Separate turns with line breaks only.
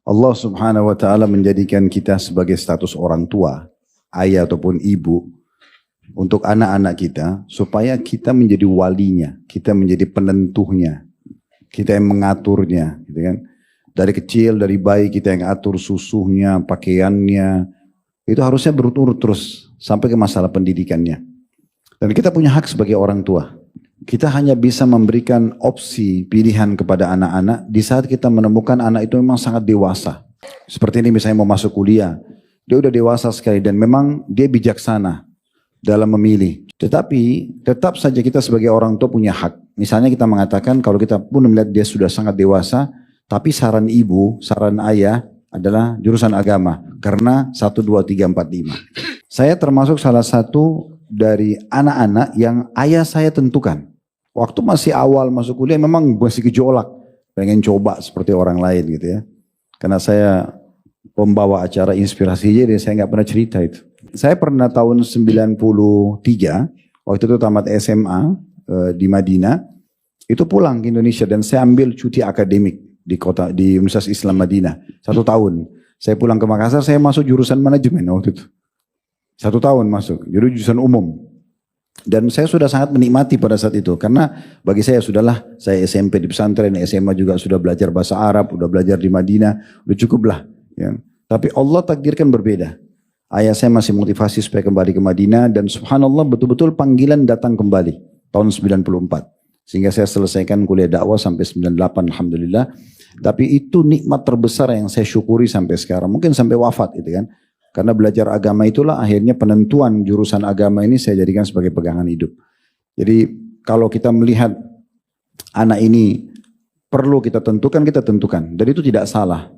Allah subhanahu wa ta'ala menjadikan kita sebagai status orang tua, ayah ataupun ibu, untuk anak-anak kita, supaya kita menjadi walinya, kita menjadi penentunya, kita yang mengaturnya, gitu kan. Dari kecil, dari bayi kita yang atur susunya, pakaiannya, itu harusnya berurut-urut terus, sampai ke masalah pendidikannya. Dan kita punya hak sebagai orang tua. Kita hanya bisa memberikan opsi pilihan kepada anak-anak di saat kita menemukan anak itu memang sangat dewasa. Seperti ini misalnya mau masuk kuliah, dia udah dewasa sekali dan memang dia bijaksana dalam memilih. Tetapi tetap saja kita sebagai orang tua punya hak. Misalnya kita mengatakan kalau kita pun melihat dia sudah sangat dewasa, tapi saran ibu, saran ayah adalah jurusan agama. Karena 1, 2, 3, 4, 5. Saya termasuk salah satu dari anak-anak yang ayah saya tentukan. Waktu masih awal masuk kuliah memang masih gejolak. Pengen coba seperti orang lain gitu ya. Karena saya pembawa acara inspirasi jadi saya nggak pernah cerita itu. Saya pernah tahun 93, waktu itu tamat SMA di Madinah, itu pulang ke Indonesia dan saya ambil cuti akademik di Universitas Islam Madinah 1 tahun. Saya pulang ke Makassar, saya masuk jurusan manajemen waktu itu. 1 tahun masuk, jadi jurusan umum. Dan saya sudah sangat menikmati pada saat itu. Karena bagi saya sudahlah, saya SMP di pesantren, SMA juga sudah belajar bahasa Arab, sudah belajar di Madinah, udah cukup lah. Ya. Tapi Allah takdirkan berbeda. Ayah saya masih motivasi supaya kembali ke Madinah dan subhanallah betul-betul panggilan datang kembali. Tahun 94. Sehingga saya selesaikan kuliah dakwah sampai 98 alhamdulillah. Tapi itu nikmat terbesar yang saya syukuri sampai sekarang. Mungkin sampai wafat gitu kan. Karena belajar agama itulah akhirnya penentuan jurusan agama ini saya jadikan sebagai pegangan hidup. Jadi kalau kita melihat anak ini perlu kita tentukan. Dan itu tidak salah.